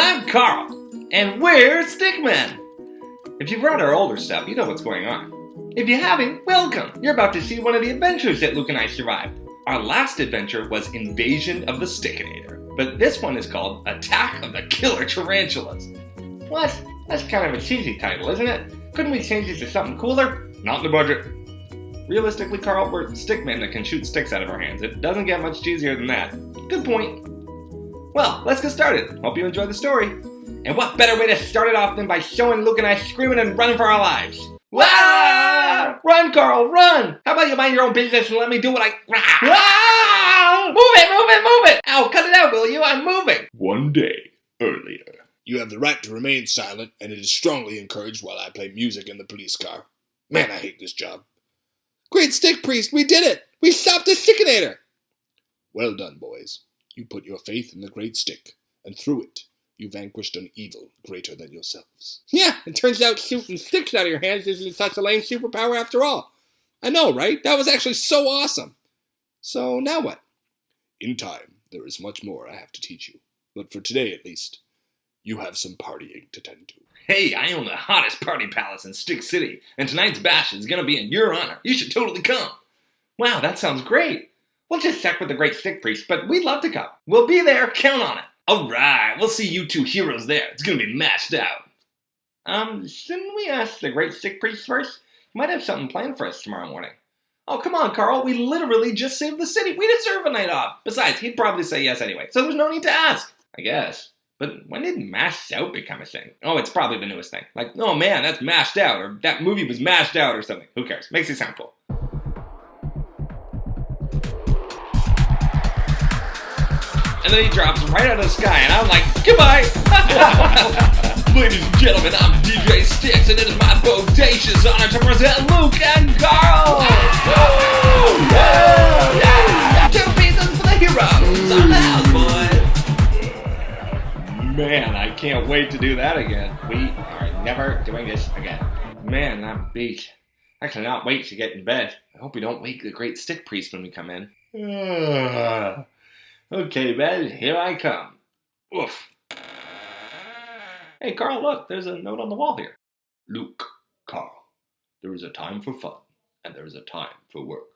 I'm Carl, and we're Stickmen. If you've read our older stuff, you know what's going on. If you haven't, welcome. You're about to see one of the adventures that Luke and I survived. Our last adventure was Invasion of the Stickinator, but this one is called Attack of the Killer Tarantulas. What? That's kind of a cheesy title, isn't it? Couldn't we change it to something cooler? Not in the budget. Realistically, Carl, we're stickmen that can shoot sticks out of our hands. It doesn't get much cheesier than that. Good point. Well, let's get started. Hope you enjoy the story. And what better way to start it off than by showing Luke and I screaming and running for our lives? Wah! Run, Carl, run! How about you mind your own business and let me do what I... Wah! Move it! Ow, cut it out, will you? I'm moving! One day earlier. You have the right to remain silent, and it is strongly encouraged while I play music in the police car. Man, I hate this job. Great Stick Priest, we did it! We stopped the Stickinator! Well done, boys. You put your faith in the Great Stick, and through it, you vanquished an evil greater than yourselves. Yeah, it turns out shooting sticks out of your hands isn't such a lame superpower after all. I know, right? That was actually so awesome. So, now what? In time, there is much more I have to teach you. But for today, at least, you have some partying to tend to. Hey, I own the hottest party palace in Stick City, and tonight's bash is gonna be in your honor. You should totally come. Wow, that sounds great. We'll just check with the Great Stick Priest, but we'd love to come. We'll be there, count on it. Alright, we'll see you two heroes there. It's gonna be mashed out. Shouldn't we ask the Great Stick Priest first? He might have something planned for us tomorrow morning. Oh, come on, Carl. We literally just saved the city. We deserve a night off. Besides, he'd probably say yes anyway, so there's no need to ask. I guess. But when did mashed out become a thing? Oh, it's probably the newest thing. Like, oh man, that's mashed out, or that movie was mashed out or something. Who cares? Makes it sound cool. And then he drops right out of the sky, and I'm like, goodbye! Ladies and gentlemen, I'm DJ Sticks, and it is my bodacious honor to present Luke and Carl! Yeah! Two pieces for the heroes! On the house, boys! Man, I can't wait to do that again. We are never doing this again. Man, I'm beat. I cannot wait to get in bed. I hope we don't wake the Great Stick Priest when we come in. Okay, bed, here I come. Oof. Hey, Carl, look, there's a note on the wall here. Luke, Carl, there is a time for fun, and there is a time for work.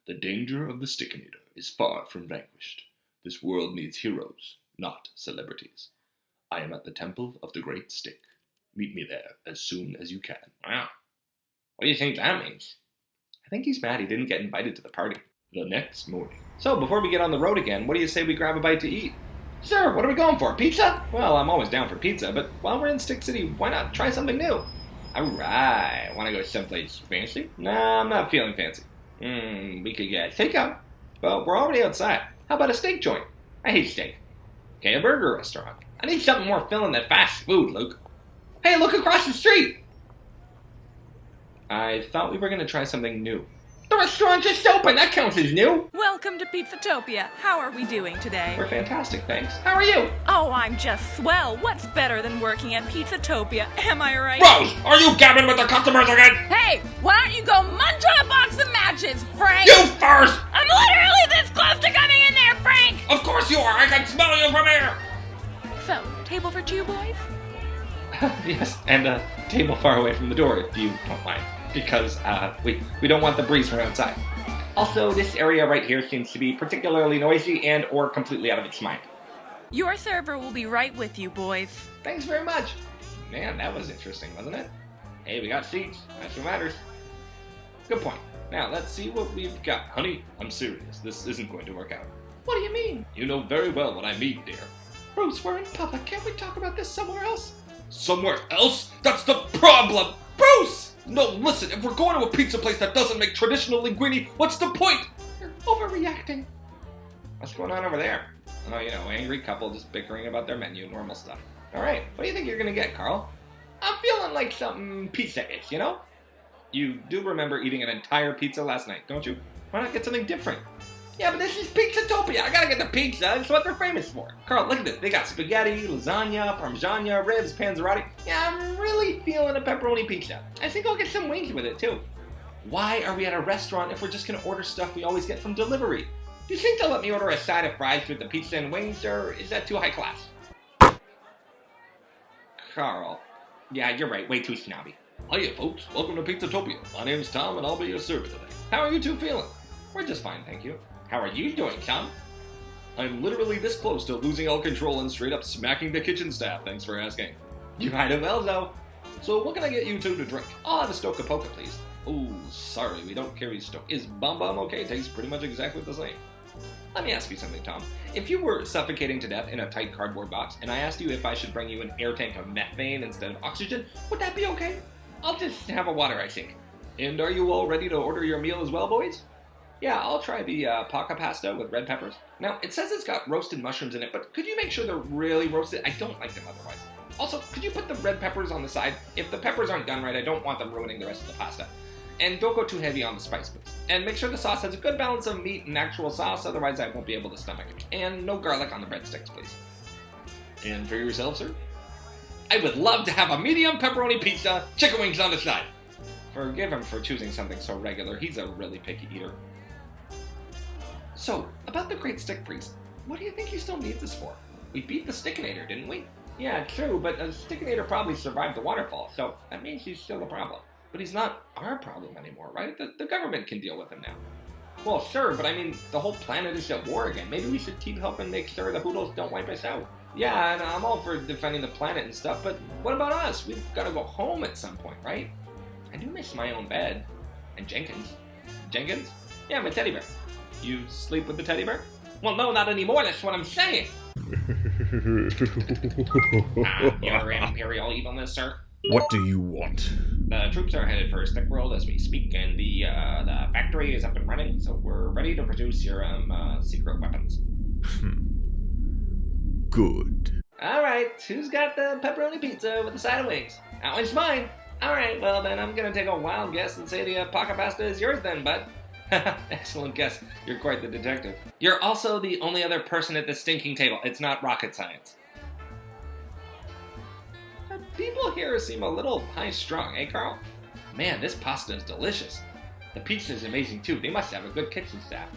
The danger of the Stickinator is far from vanquished. This world needs heroes, not celebrities. I am at the Temple of the Great Stick. Meet me there as soon as you can. Wow. What do you think that means? I think he's mad he didn't get invited to the party. The next morning. So, before we get on the road again, what do you say we grab a bite to eat? Sure, what are we going for? Pizza? Well, I'm always down for pizza, but while we're in Stick City, why not try something new? Alright, want to go someplace fancy? Nah, I'm not feeling fancy. We could get takeout. But we're already outside. How about a steak joint? I hate steak. Okay, a burger restaurant. I need something more filling than fast food, Luke. Hey, look across the street! I thought we were going to try something new. The restaurant just opened! That counts as new! Welcome to Pizzatopia. How are we doing today? We're fantastic, thanks. How are you? Oh, I'm just swell. What's better than working at Pizzatopia? Am I right? Rose, are you gabbing with the customers again? Hey, why don't you go munch on a box of matches, Frank? You first! I'm literally this close to coming in there, Frank! Of course you are! I can smell you from here! So, table for two, boys? Yes, and a table far away from the door, if you don't mind. Because we don't want the breeze from outside. Also, this area right here seems to be particularly noisy and or completely out of its mind. Your server will be right with you, boys. Thanks very much. Man, that was interesting, wasn't it? Hey, we got seats. That's what matters. Good point. Now, let's see what we've got. Honey, I'm serious. This isn't going to work out. What do you mean? You know very well what I mean, dear. Bruce, we're in public. Can't we talk about this somewhere else? Somewhere else? That's the problem! Bruce! No, listen, if we're going to a pizza place that doesn't make traditional linguine, what's the point? You're overreacting. What's going on over there? Oh, you know, angry couple just bickering about their menu, normal stuff. Alright, what do you think you're gonna get, Carl? I'm feeling like something pizza-ish, you know? You do remember eating an entire pizza last night, don't you? Why not get something different? Yeah, but this is Pizzatopia. I gotta get the pizza. It's what they're famous for. Carl, look at this. They got spaghetti, lasagna, parmigiana, ribs, panzerotti. Yeah, I'm really feeling a pepperoni pizza. I think I'll get some wings with it, too. Why are we at a restaurant if we're just gonna order stuff we always get from delivery? Do you think they'll let me order a side of fries with the pizza and wings, or is that too high class? Carl. Yeah, you're right. Way too snobby. Hiya, folks. Welcome to Pizzatopia. My name's Tom, and I'll be your server today. How are you two feeling? We're just fine, thank you. How are you doing, Tom? I'm literally this close to losing all control and straight up smacking the kitchen staff. Thanks for asking. You hide it well, though. So what can I get you two to drink? I'll have a Stoke of Poker, please. Oh, sorry, we don't carry Stoke. Is Bum Bum okay? Tastes pretty much exactly the same. Let me ask you something, Tom. If you were suffocating to death in a tight cardboard box, and I asked you if I should bring you an air tank of methane instead of oxygen, would that be okay? I'll just have a water, I think. And are you all ready to order your meal as well, boys? Yeah, I'll try the paca pasta with red peppers. Now, it says it's got roasted mushrooms in it, but could you make sure they're really roasted? I don't like them otherwise. Also, could you put the red peppers on the side? If the peppers aren't done right, I don't want them ruining the rest of the pasta. And don't go too heavy on the spice, please. And make sure the sauce has a good balance of meat and actual sauce, otherwise I won't be able to stomach it. And no garlic on the breadsticks, please. And for yourself, sir? I would love to have a medium pepperoni pizza, chicken wings on the side. Forgive him for choosing something so regular. He's a really picky eater. So, about the Great Stick Priest, what do you think he still needs this for? We beat the Stickinator, didn't we? Yeah, true, but the Stickinator probably survived the waterfall, so that means he's still a problem. But he's not our problem anymore, right? The government can deal with him now. Well, sure, but I mean, the whole planet is at war again. Maybe we should keep helping make sure the Hoodles don't wipe us out. Yeah, and I'm all for defending the planet and stuff, but what about us? We've got to go home at some point, right? I do miss my own bed. And Jenkins. Jenkins? Yeah, my teddy bear. You sleep with the teddy bear? Well, no, not anymore, that's what I'm saying. Your imperial evilness, sir. What do you want? The troops are headed for Stick World as we speak, and the factory is up and running, so we're ready to produce your secret weapons. Good. Alright, who's got the pepperoni pizza with the side of wings? That one's mine. Alright, well then I'm gonna take a wild guess and say the paca pasta is yours then, bud. Excellent guess. You're quite the detective. You're also the only other person at the stinking table. It's not rocket science. People here seem a little high-strung, eh, Carl? Man, this pasta is delicious. The pizza is amazing, too. They must have a good kitchen staff.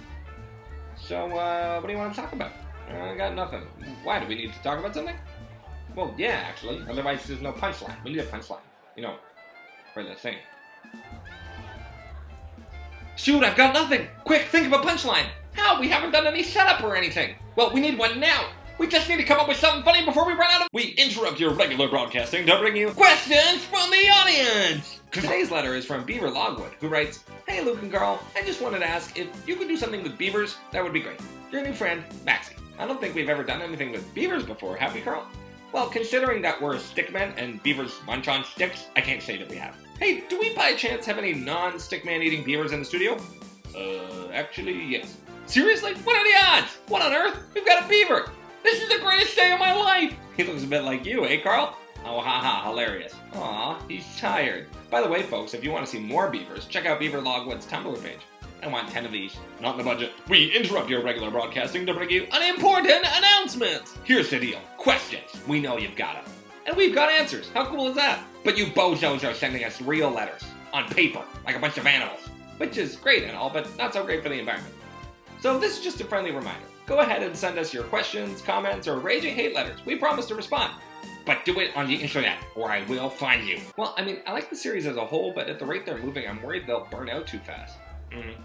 So, what do you want to talk about? I got nothing. Why, do we need to talk about something? Well, yeah, actually. Otherwise, there's no punchline. We need a punchline. You know, for the thing. Shoot, I've got nothing! Quick, think of a punchline! How? We haven't done any setup or anything! Well, we need one now! We just need to come up with something funny before we run out of— We interrupt your regular broadcasting to bring you questions from the audience! Today's letter is from Beaver Logwood, who writes, Hey Luke and Carl, I just wanted to ask if you could do something with beavers, that would be great. Your new friend, Maxie. I don't think we've ever done anything with beavers before, have we, Carl? Well, considering that we're stickmen and beavers munch on sticks, I can't say that we have. Hey, do we by chance have any non-stickman eating beavers in the studio? Actually, yes. Seriously? What are the odds? What on earth? We've got a beaver! This is the greatest day of my life! He looks a bit like you, eh, Carl? Oh, haha, hilarious. Aw, he's tired. By the way, folks, if you want to see more beavers, check out Beaver Logwood's Tumblr page. I want 10 of these. Not in the budget. We interrupt your regular broadcasting to bring you an important announcement! Here's the deal. Questions. We know you've got them. And we've got answers. How cool is that? But you bozos are sending us real letters. On paper. Like a bunch of animals. Which is great and all, but not so great for the environment. So this is just a friendly reminder. Go ahead and send us your questions, comments, or raging hate letters. We promise to respond. But do it on the internet, or I will find you. Well, I mean, I like the series as a whole, but at the rate they're moving, I'm worried they'll burn out too fast.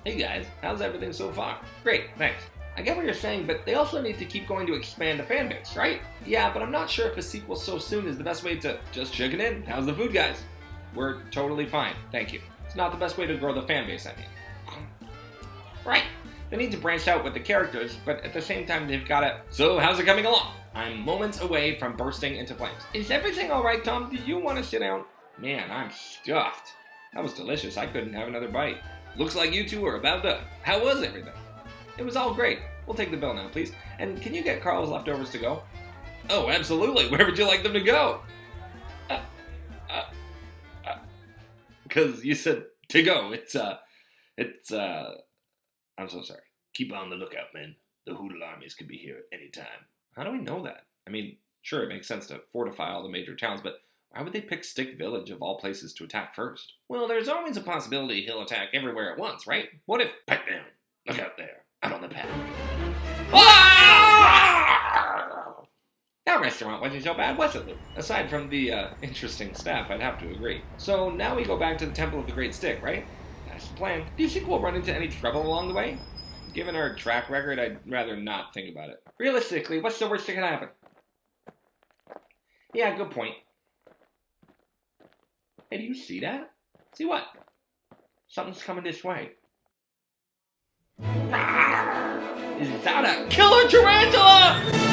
Hey guys, how's everything so far? Great, thanks. I get what you're saying, but they also need to keep going to expand the fan base, right? Yeah, but I'm not sure if a sequel so soon is the best way to just chicken in. How's the food, guys? We're totally fine, thank you. It's not the best way to grow the fan base, I mean. Right. They need to branch out with the characters, but at the same time, they've got to... So, how's it coming along? I'm moments away from bursting into flames. Is everything all right, Tom? Do you want to sit down? Man, I'm stuffed. That was delicious. I couldn't have another bite. Looks like you two are about done. How was everything? It was all great. We'll take the bill now, please. And can you get Carl's leftovers to go? Oh, absolutely. Where would you like them to go? Because you said to go. I'm so sorry. Keep on the lookout, men. The Hoodle armies could be here at any time. How do we know that? I mean, sure, it makes sense to fortify all the major towns, but why would they pick Stick Village of all places to attack first? Well, there's always a possibility he'll attack everywhere at once, right? What if... Pipe down. Look out there. Out on the path. Ah! That restaurant wasn't so bad, was it, Luke? Aside from the interesting staff, I'd have to agree. So now we go back to the Temple of the Great Stick, right? That's the plan. Do you think we'll run into any trouble along the way? Given our track record, I'd rather not think about it. Realistically, what's the worst that could happen? Yeah, good point. Hey, do you see that? See what? Something's coming this way. Rawr! Is that a killer tarantula?